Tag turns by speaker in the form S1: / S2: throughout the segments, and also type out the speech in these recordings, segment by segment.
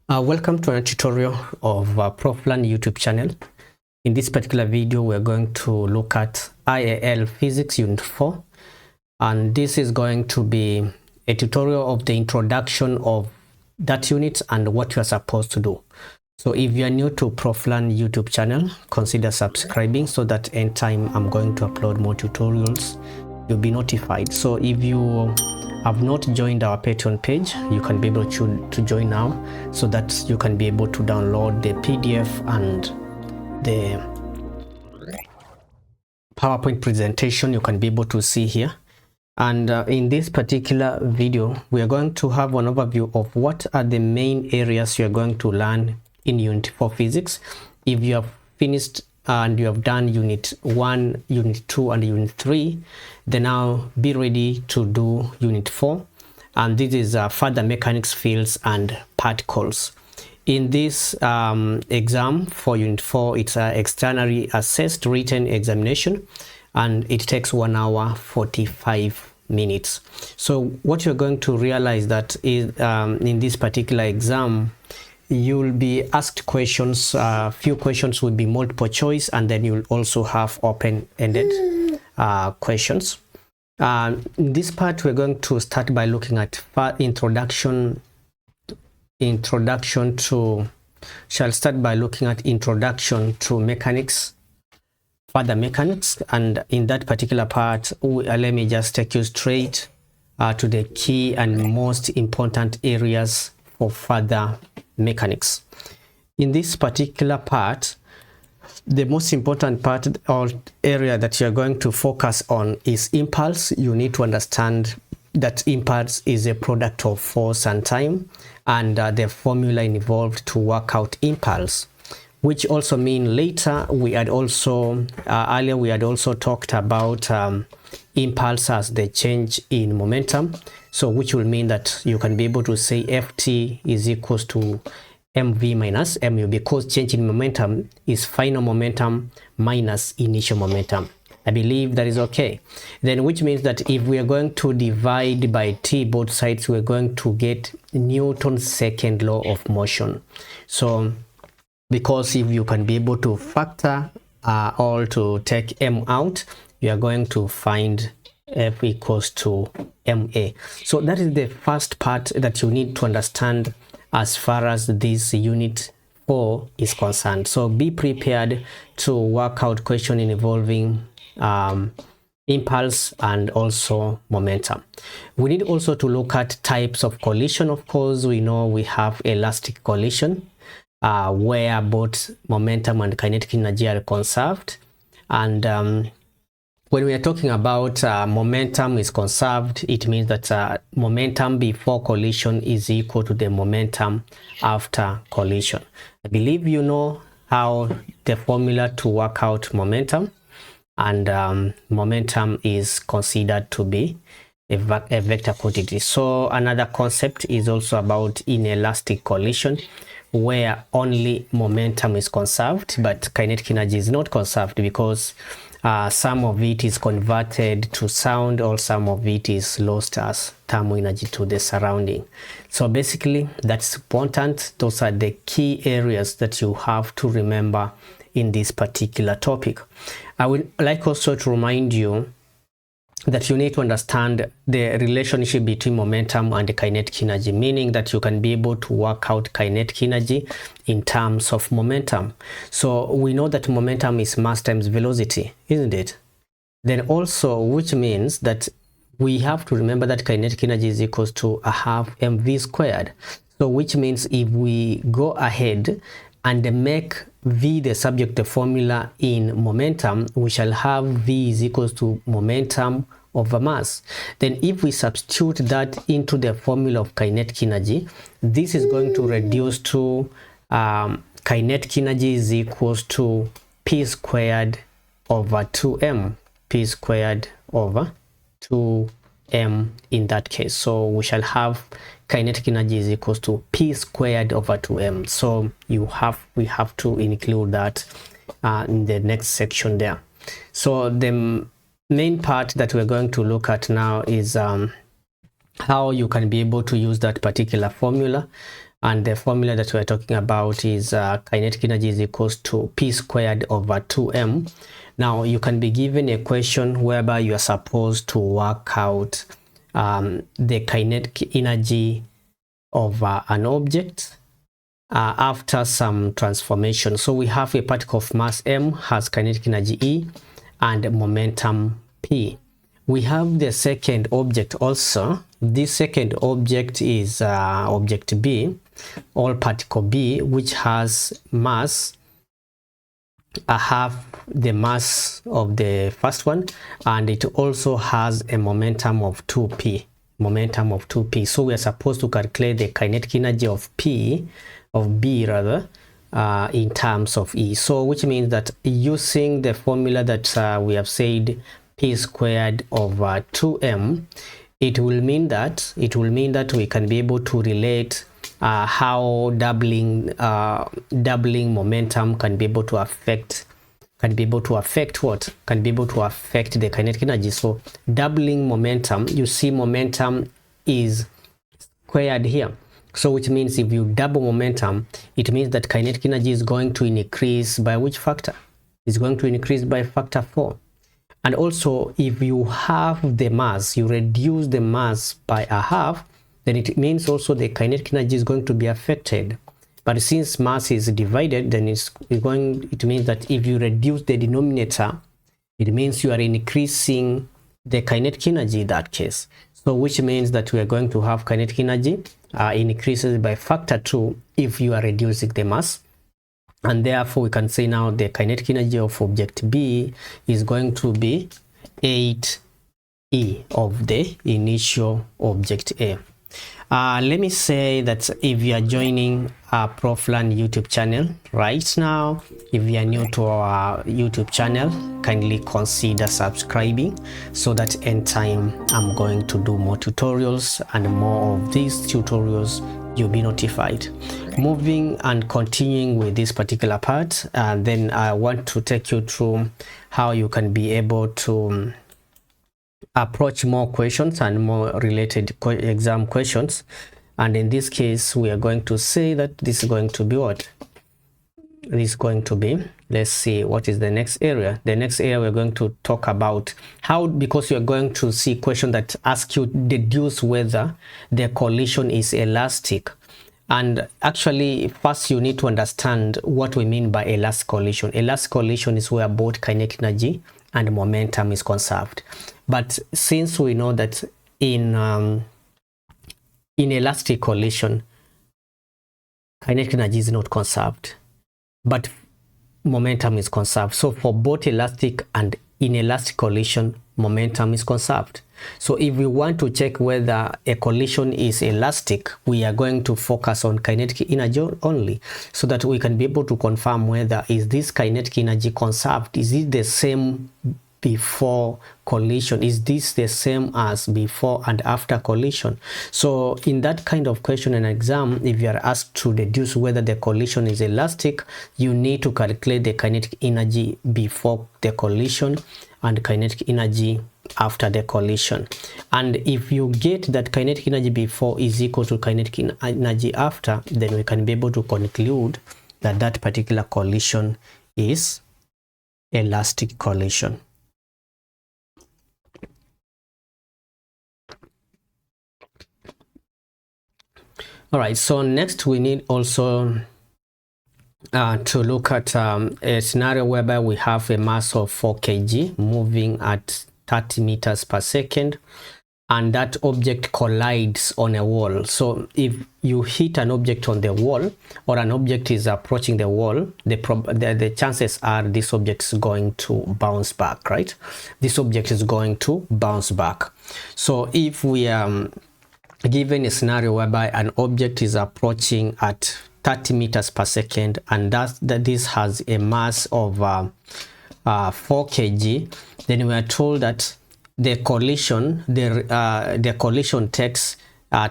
S1: Welcome to a tutorial of ProfLearn YouTube channel. In this particular video, we're going to look at IAL Physics Unit 4, and this is going to be a tutorial of the introduction of that unit and what you are supposed to do. So if you are new to ProfLearn YouTube channel, consider subscribing so that anytime I'm going to upload more tutorials, you'll be notified. So if you have not joined our Patreon page, you can be able to join now so that you can be able to download the PDF and the PowerPoint presentation you can be able to see here. And in this particular video, we are going to have an overview of what are the main areas you are going to learn in Unit 4 Physics. If you have finished and you have done Unit 1, Unit 2 and Unit 3, then now be ready to do Unit 4. And this is further mechanics, fields and particles. In this exam for Unit 4, it's an externally assessed written examination, and it takes 1 hour 45 minutes. So what you're going to realize that is in this particular exam, you'll be asked questions. Few questions will be multiple choice, and then you'll also have open-ended questions. In this part, we're going to start by looking at introduction to mechanics, further mechanics, and in that particular part, let me just take you straight to the key and most important areas for further mechanics. In this particular part, the most important part or area that you're going to focus on is impulse. You need to understand that impulse is a product of force and time, and the formula involved to work out impulse, which also mean later we had also earlier we had also talked about impulse as the change in momentum. So which will mean that you can be able to say Ft is equals to mv minus mu, because change in momentum is final momentum minus initial momentum. I believe that is okay. Then which means that if we are going to divide by t both sides, we're going to get Newton's second law of motion. So because if you can be able to factor or to take m out, you are going to find F equals to ma. So that is the first part that you need to understand as far as this Unit 4 is concerned. So be prepared to work out question involving impulse and also momentum. We need also to look at types of collision. Of course, we know we have elastic collision where both momentum and kinetic energy are conserved, and when we are talking about momentum is conserved, it means that momentum before collision is equal to the momentum after collision. I believe you know how the formula to work out momentum, and momentum is considered to be a vector quantity. So another concept is also about inelastic collision, where only momentum is conserved, but kinetic energy is not conserved, because some of it is converted to sound, or some of it is lost as thermal energy to the surrounding. So basically that's important. Those are the key areas that you have to remember in this particular topic. I would like also to remind you that you need to understand the relationship between momentum and kinetic energy, meaning that you can be able to work out kinetic energy in terms of momentum. So we know that momentum is mass times velocity, isn't it? Then also, which means that we have to remember that kinetic energy is equals to a half mv squared. So which means if we go ahead and make v the subject formula in momentum, we shall have v is equals to momentum over mass. Then if we substitute that into the formula of kinetic energy, this is going to reduce to kinetic energy is equals to p squared over 2m, p squared over 2m in that case. So we shall have kinetic energy is equals to p squared over 2m. So we have to include that in the next section there. So the main part that we're going to look at now is how you can be able to use that particular formula And the formula that we're talking about is kinetic energy is equals to P squared over 2m. Now you can be given a question whereby you are supposed to work out the kinetic energy of an object after some transformation. So we have a particle of mass m has kinetic energy E and momentum P. We have the second object also. This second object is object B, or particle B, which has mass half the mass of the first one, and it also has a momentum of 2p. So we are supposed to calculate the kinetic energy of B in terms of E. So which means that using the formula that we have said, P squared over 2m, it will mean that we can be able to relate how doubling momentum can be able to affect the kinetic energy. So doubling momentum, you see momentum is squared here. So which means if you double momentum, it means that kinetic energy is going to increase by which factor? It's going to increase by factor 4. And also, if you have the mass, you reduce the mass by a half, then it means also the kinetic energy is going to be affected. But since mass is divided, then it means that if you reduce the denominator, it means you are increasing the kinetic energy in that case. So which means that we are going to have kinetic energy increases by factor 2 if you are reducing the mass. And therefore we can say now the kinetic energy of object B is going to be 8E of the initial object A. Let me say that if you are joining our ProfLearn YouTube channel right now, if you are new to our YouTube channel, kindly consider subscribing so that in time I'm going to do more tutorials, and more of these tutorials you'll be notified. Moving and continuing with this particular part, then I want to take you through how you can be able to approach more questions and more related exam questions. And in this case, we are going to say that this is going to be what? This is going to be, let's see, what is the next area? The next area we're going to talk about how, because you're going to see questions that ask you deduce whether the collision is elastic. And actually, first you need to understand what we mean by elastic collision. Elastic collision is where both kinetic energy and momentum is conserved. But since we know that in elastic collision, kinetic energy is not conserved, but momentum is conserved. So for both elastic and inelastic collision, momentum is conserved. So if we want to check whether a collision is elastic, we are going to focus on kinetic energy only, so that we can be able to confirm whether is this kinetic energy conserved. Is it the same before collision? Is this the same as before and after collision? So in that kind of question in an exam, if you are asked to deduce whether the collision is elastic, you need to calculate the kinetic energy before the collision and kinetic energy after the collision. And if you get that kinetic energy before is equal to kinetic energy after, then we can be able to conclude that that particular collision is elastic collision. All right, so next we need also to look at a scenario whereby we have a mass of 4 kg moving at 30 meters per second, and that object collides on a wall. So if you hit an object on the wall, or an object is approaching the wall, the chances are this object is going to bounce back, right? This object is going to bounce back. So if we given a scenario whereby an object is approaching at 30 meters per second, and that this has a mass of 4 kg, then we are told that the collision takes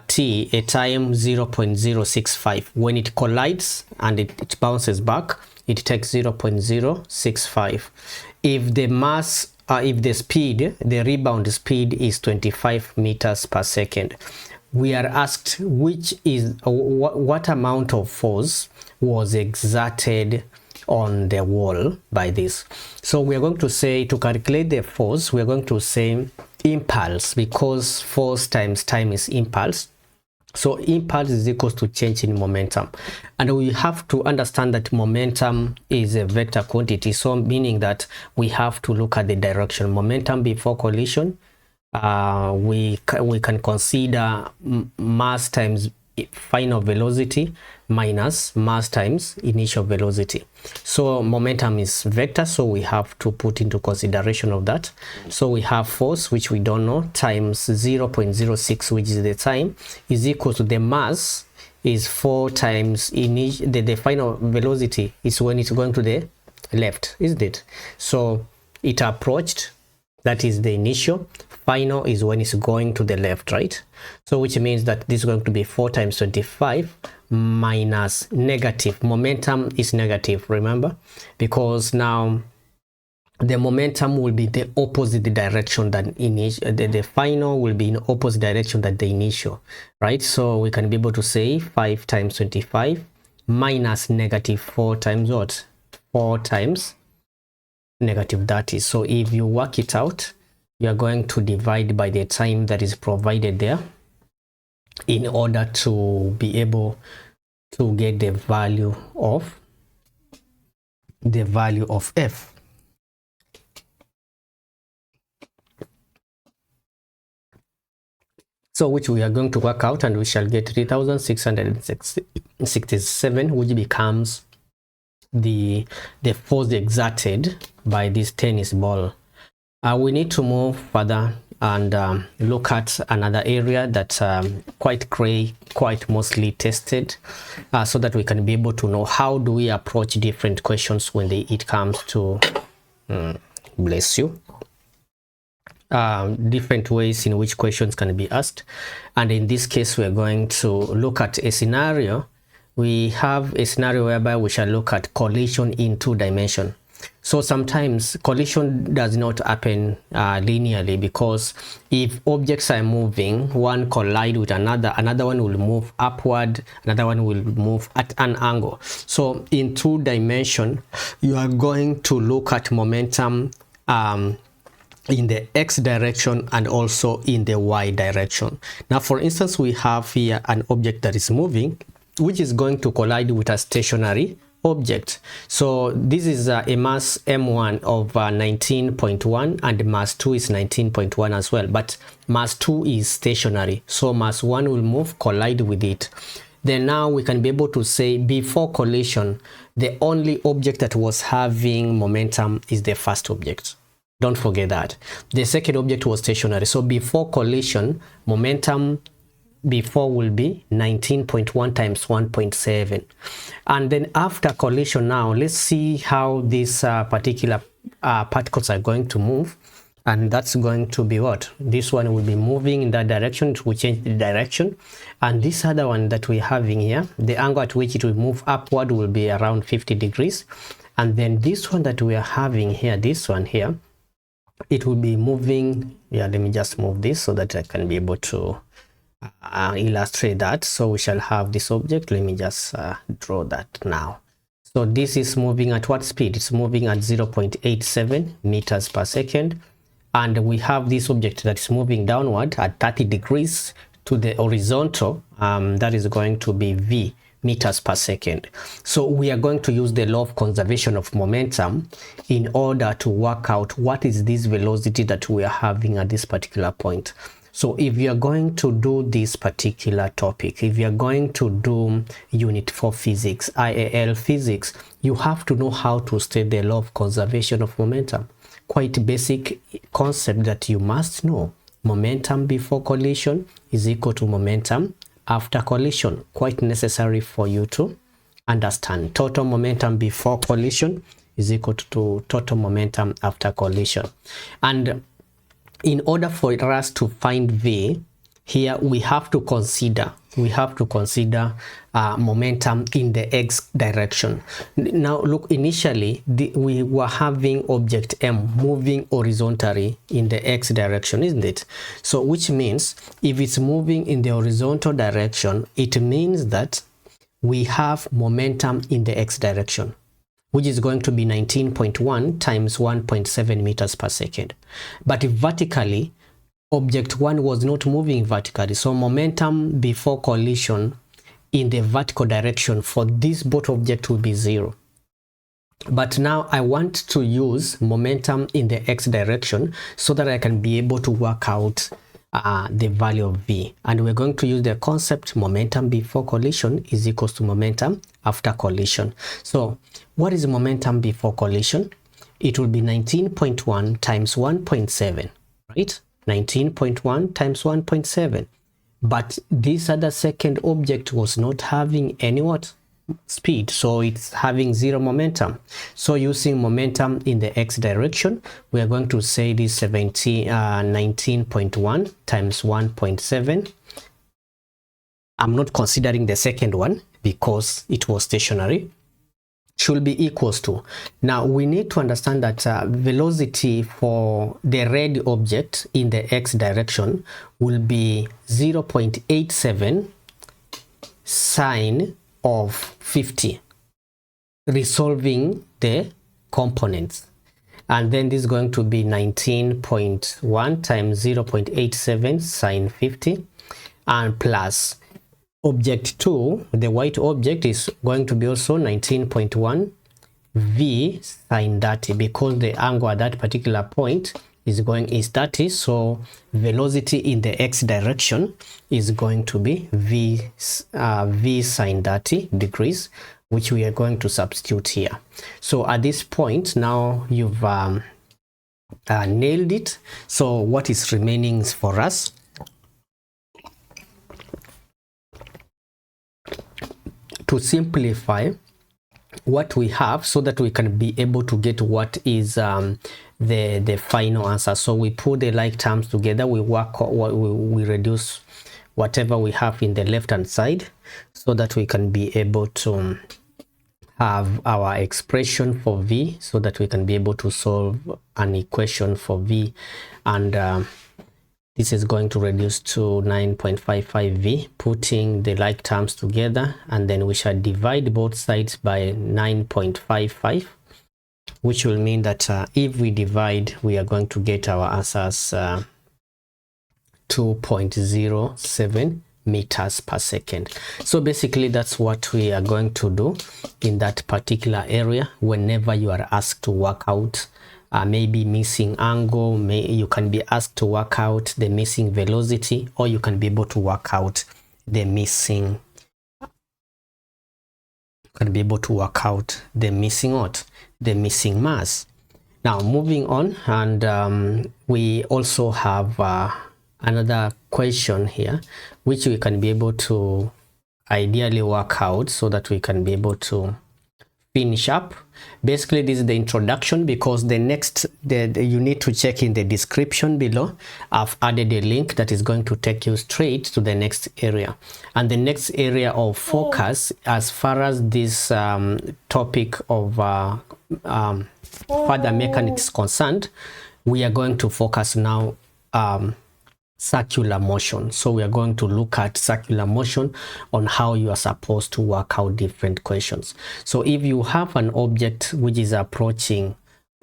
S1: t a time 0.065. When it collides and it bounces back, it takes 0.065. If the mass, if the speed, the rebound speed is 25 meters per second, we are asked what amount of force was exerted on the wall by this. So we are going to say, to calculate the force, we are going to say impulse, because force times time is impulse. So impulse is equal to change in momentum, and we have to understand that momentum is a vector quantity, so meaning that we have to look at the direction. Momentum before collision, we can consider mass times final velocity minus mass times initial velocity. So momentum is vector, so we have to put into consideration of that. So we have force, which we don't know, times 0.06, which is the time, is equal to the mass is 4 times the final velocity is when it's going to the left, isn't it? So it approached, that is the initial. Final is when it's going to the left, right? So which means that this is going to be 4 times 25 minus negative. Momentum is negative, remember, because now the momentum will be the opposite direction than initial. The final will be in opposite direction than the initial, right? So we can be able to say 5 times 25 minus negative 4 times what? 4 times negative 30. So if you work it out, you are going to divide by the time that is provided there in order to be able to get the value of F. So which we are going to work out, and we shall get 3,667, which becomes the force exerted by this tennis ball. We need to move further and look at another area that's quite mostly tested, so that we can be able to know how do we approach different questions when it comes to bless you, different ways in which questions can be asked. And in this case, we're going to look at a scenario. We have a scenario whereby we shall look at collision in 2 dimensions. So sometimes collision does not happen linearly, because if objects are moving, one collide with another one will move upward, another one will move at an angle. So in 2 dimensions, you are going to look at momentum in the X direction and also in the Y direction. Now, for instance, we have here an object that is moving, which is going to collide with a stationary object. So this is a mass m1 of 19.1, and mass 2 is 19.1 as well, but mass 2 is stationary, so mass 1 will move, collide with it. Then now we can be able to say before collision, the only object that was having momentum is the first object. Don't forget that. The second object was stationary, so before collision, momentum before will be 19.1 times 1.7. And then after collision, now let's see how these particular particles are going to move. And that's going to be what? This one will be moving in that direction, it will change the direction. And this other one that we're having here, the angle at which it will move upward will be around 50 degrees. And then this one that we are having here, this one here, it will be moving. Yeah, let me just move this so that I can be able to illustrate that. So we shall have this object. Let me just draw that now. So this is moving at what speed? It's moving at 0.87 meters per second. And we have this object that is moving downward at 30 degrees to the horizontal. That is going to be v meters per second. So we are going to use the law of conservation of momentum in order to work out what is this velocity that we are having at this particular point. So if you are going to do this particular topic, if you are going to do Unit 4 Physics, IAL Physics, you have to know how to state the law of conservation of momentum. Quite basic concept that you must know. Momentum before collision is equal to momentum after collision. Quite necessary for you to understand. Total momentum before collision is equal to total momentum after collision. And in order for us to find V, here we have to consider we have to consider momentum in the x direction. Now look, initially we were having object M moving horizontally in the x direction, isn't it? So which means if it's moving in the horizontal direction, it means that we have momentum in the x direction, which is going to be 19.1 times 1.7 meters per second. But vertically, object 1 was not moving vertically, so momentum before collision in the vertical direction for this both object will be 0. But now I want to use momentum in the x direction so that I can be able to work out the value of v, and we're going to use the concept momentum before collision is equals to momentum after collision. So what is momentum before collision? It will be 19.1 times 1.7, right? 19.1 times 1.7. But this other second object was not having any what? Speed, so it's having 0 momentum. So using momentum in the x direction, we are going to say this 19.1 times 1.7. I'm not considering the second one because it was stationary, should be equals to. Now we need to understand that velocity for the red object in the x direction will be 0.87 sine of 50, resolving the components, and then this is going to be 19.1 times 0.87 sine 50, and plus object 2, the white object, is going to be also 19.1 v sine 30, because the angle at that particular point is 30, so velocity in the x direction is going to be v sine 30 degrees, which we are going to substitute here. So at this point now you've nailed it. So what is remaining for us to simplify what we have so that we can be able to get what is the final answer. So we put the like terms together, we reduce whatever we have in the left hand side so that we can be able to have our expression for v, so that we can be able to solve an equation for v, and this is going to reduce to 9.55v, putting the like terms together, and then we shall divide both sides by 9.55, which will mean that if we divide, we are going to get our answers 2.07 meters per second. So basically that's what we are going to do in that particular area. Whenever you are asked to work out maybe missing angle, you can be asked to work out the missing velocity, or you can be able to work out the missing the missing mass. Now moving on, and we also have another question here which we can be able to ideally work out so that we can be able to finish up. Basically this is the introduction, because the next you need to check in the description below. I've added a link that is going to take you straight to the next area, and the next area of focus as far as this topic of further mechanics is concerned, we are going to focus now circular motion. So we are going to look at circular motion on how you are supposed to work out different questions. So if you have an object which is approaching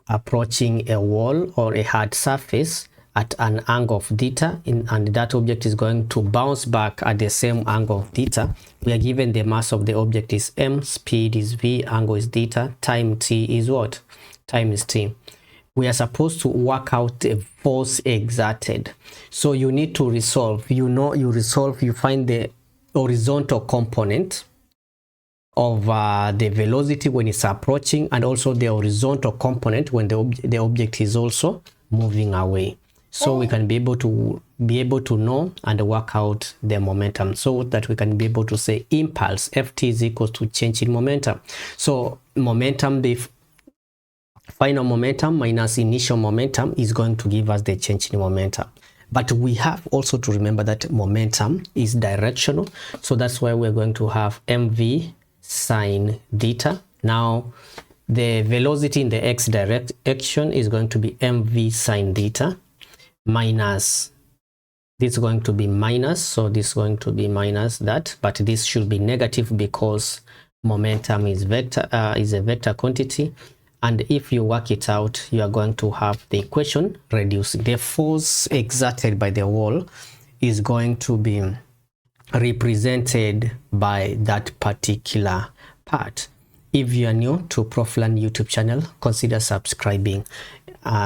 S1: a wall or a hard surface at an angle of theta, and that object is going to bounce back at the same angle of theta, we are given the mass of the object is m, speed is v, angle is theta, time t is what? Time is t. We are supposed to work out the force exerted. So you need to resolve, you find the horizontal component of the velocity when it's approaching, and also the horizontal component when the object is also moving away. So we can be able to know and work out the momentum, so that we can be able to say impulse Ft is equals to change in momentum. So momentum, final momentum minus initial momentum is going to give us the change in momentum. But we have also to remember that momentum is directional. So that's why we're going to have mv sine theta. Now, the velocity in the x direction is going to be mv sine theta minus, this is going to be minus, so this is going to be minus that, but this should be negative because momentum is vector, is a vector quantity. And if you work it out, you are going to have the equation reduced. The force exerted by the wall is going to be represented by that particular part. If you are new to ProfLearn YouTube channel, consider subscribing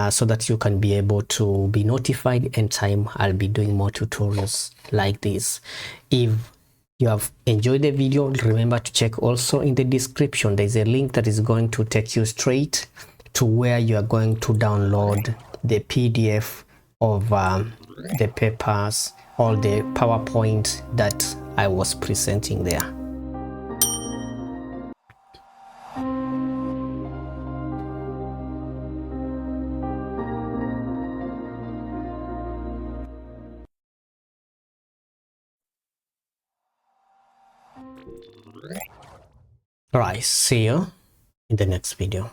S1: so that you can be able to be notified anytime I'll be doing more tutorials like this. If you have enjoyed the video, remember to check also in the description. There's a link that is going to take you straight to where you are going to download the PDF of the papers, all the PowerPoint that I was presenting there. All right, see you in the next video.